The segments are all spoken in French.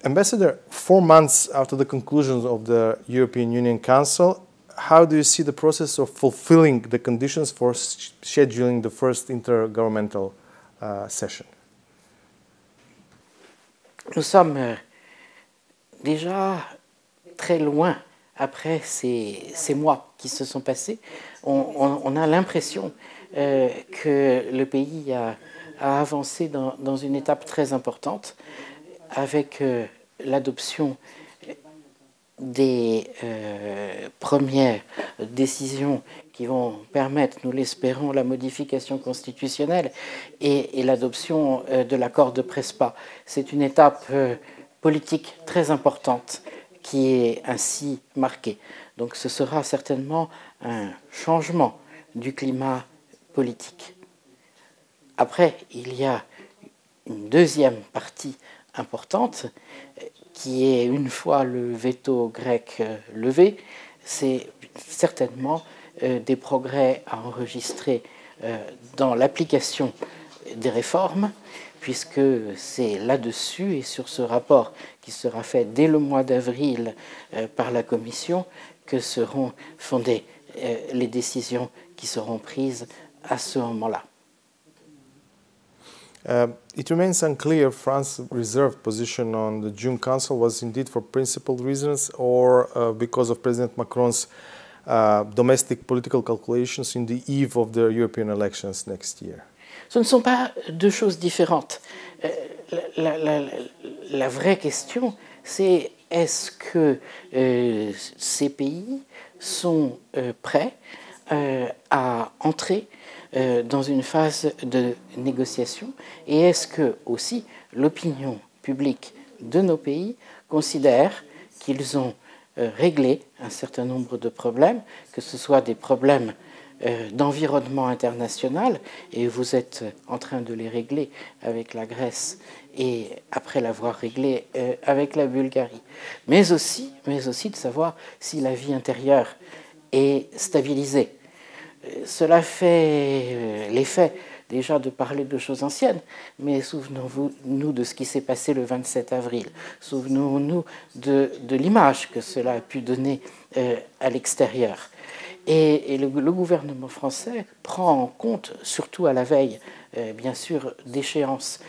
Ambassador, 4 months after the conclusion of the European Union Council, how do you see the process of fulfilling the conditions for scheduling the first intergovernmental session? Nous sommes déjà très loin après ces mois qui se sont passés. On a l'impression que le pays a avancé dans une étape très importante avec l'adoption des premières décisions qui vont permettre, nous l'espérons, la modification constitutionnelle et l'adoption de l'accord de Prespa. C'est une étape politique très importante qui est ainsi marquée. Donc ce sera certainement un changement du climat politique. Après, il y a une deuxième partie importante qui est, une fois le veto grec levé, c'est certainement des progrès à enregistrer dans l'application des réformes, puisque c'est là-dessus et sur ce rapport qui sera fait dès le mois d'avril par la Commission que seront fondées les décisions qui seront prises à ce moment-là. It remains unclear if France's reserved position on the June Council was indeed for principled reasons or because of President Macron's domestic political calculations in the eve of the European elections next year. Ce ne sont pas deux choses différentes. La vraie question, c'est est-ce que ces pays sont prêts à entrer dans une phase de négociation et est-ce que aussi l'opinion publique de nos pays considère qu'ils ont réglé un certain nombre de problèmes, que ce soit des problèmes d'environnement international, et vous êtes en train de les régler avec la Grèce et après l'avoir réglé avec la Bulgarie, mais aussi de savoir si la vie intérieure est stabilisée. Cela fait l'effet déjà de parler de choses anciennes, mais souvenons-nous de ce qui s'est passé le 27 avril. Souvenons-nous de l'image que cela a pu donner à l'extérieur. Et le gouvernement français prend en compte, surtout à la veille, bien sûr, d'échéances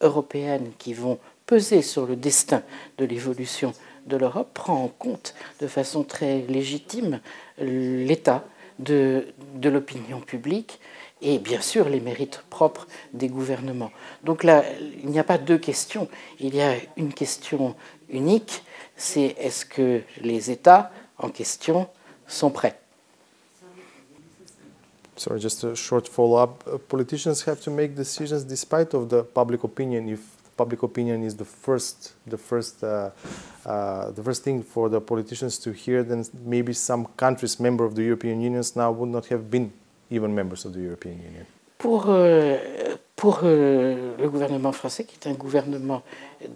européennes qui vont peser sur le destin de l'évolution de l'Europe, prend en compte de façon très légitime l'état de l'opinion publique et bien sûr les mérites propres des gouvernements. Donc là, il n'y a pas deux questions, il y a une question unique, c'est est-ce que les États en question sont prêts? Sorry, just a short follow-up. Politicians have to make decisions despite of the public opinion. If public opinion is the first thing for the politicians to hear, then maybe some countries, members of the European Union, now would not have been even members of the European Union. Pour le gouvernement français, qui est un gouvernement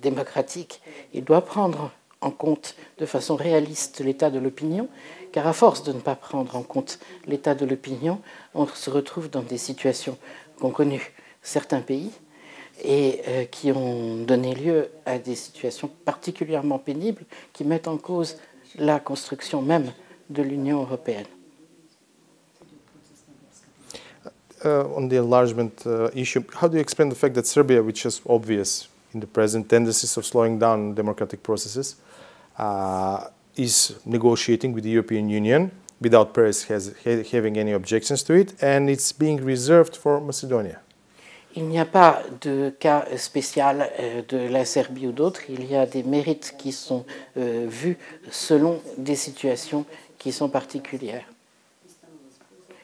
démocratique, il doit prendre en compte de façon réaliste l'état de l'opinion, car à force de ne pas prendre en compte l'état de l'opinion, on se retrouve dans des situations qu'ont connues certains pays et qui ont donné lieu à des situations particulièrement pénibles qui mettent en cause la construction même de l'Union européenne. On the enlargement issue, how do you explain the fact that Serbia, which is obvious in the present tendencies of slowing down democratic processes, is negotiating with the European Union without Paris having any objections to it, and it's being reserved for Macedonia? Il n'y a pas de cas spécial de la Serbie ou d'autres, il y a des mérites qui sont vus selon des situations qui sont particulières.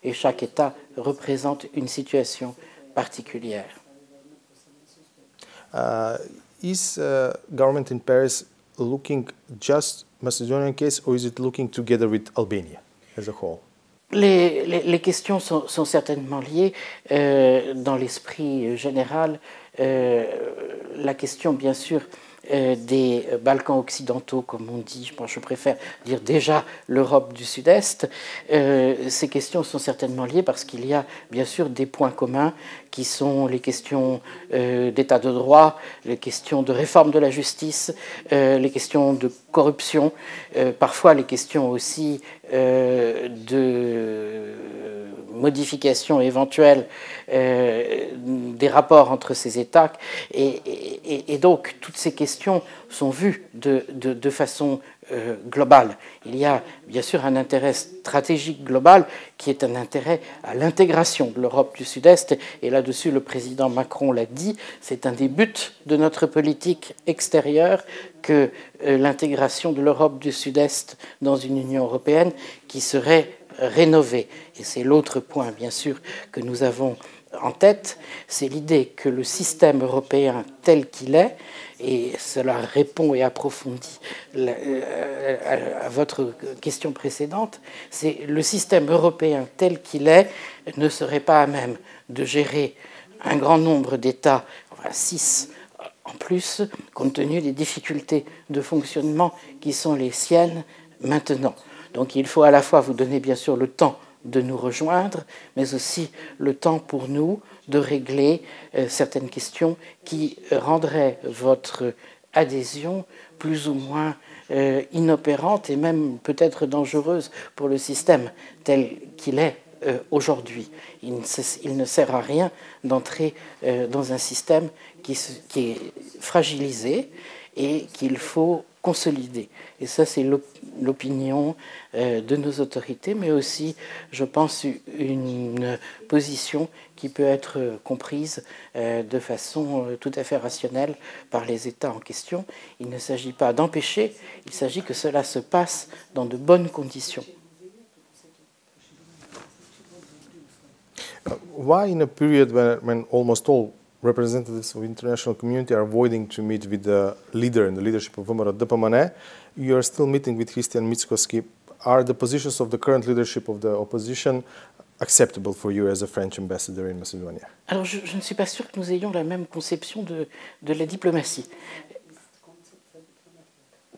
Et chaque État représente une situation particulière. Is government in Paris looking just Macedonian case, or is it looking together with Albania as a whole? Les questions sont certainement liées. Dans l'esprit général, la question, bien sûr, des Balkans occidentaux, comme on dit, moi je préfère dire déjà l'Europe du Sud-Est, ces questions sont certainement liées parce qu'il y a bien sûr des points communs qui sont les questions d'état de droit, les questions de réforme de la justice, les questions de corruption, parfois les questions aussi de modification éventuelle des rapports entre ces États. Et donc, toutes ces questions sont vues de façon globale. Il y a bien sûr un intérêt stratégique global qui est un intérêt à l'intégration de l'Europe du Sud-Est. Et là-dessus, le président Macron l'a dit, c'est un des buts de notre politique extérieure que l'intégration de l'Europe du Sud-Est dans une Union européenne qui serait rénovée. Et c'est l'autre point, bien sûr, que nous avons en tête, c'est l'idée que le système européen tel qu'il est, et cela répond et approfondit à votre question précédente, c'est le système européen tel qu'il est ne serait pas à même de gérer un grand nombre d'États, enfin 6 en plus, compte tenu des difficultés de fonctionnement qui sont les siennes maintenant. Donc il faut à la fois vous donner bien sûr le temps de nous rejoindre, mais aussi le temps pour nous de régler certaines questions qui rendraient votre adhésion plus ou moins inopérante et même peut-être dangereuse pour le système tel qu'il est aujourd'hui. Il ne sert à rien d'entrer dans un système qui est fragilisé et qu'il faut consolider. Et ça, c'est l'opinion de nos autorités, mais aussi, je pense, une position qui peut être comprise de façon tout à fait rationnelle par les États en question. Il ne s'agit pas d'empêcher, il s'agit que cela se passe dans de bonnes conditions. Why in a period when almost all representatives of the international community are avoiding to meet with the leader and the leadership of Vomero Dopamane, you are still meeting with Christian Mickoski. Are the positions of the current leadership of the opposition acceptable for you as a French ambassador in Macedonia? Alors, je ne suis pas sûr que nous ayons la même conception de la diplomatie.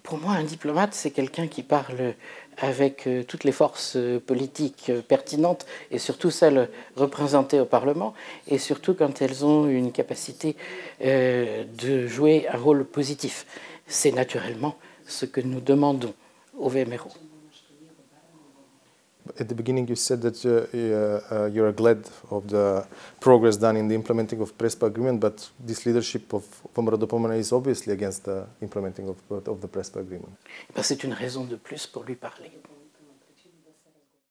Pour moi, un diplomate, c'est quelqu'un qui parle avec toutes les forces politiques pertinentes et surtout celles représentées au Parlement et surtout quand elles ont une capacité de jouer un rôle positif. C'est naturellement ce que nous demandons au VMRO. At the beginning you said that you are glad of the progress done in the implementing of Prespa agreement, but this leadership of Vomero Dopamane is obviously against the implementing of the Prespa agreement. C'est une raison de plus pour lui parler.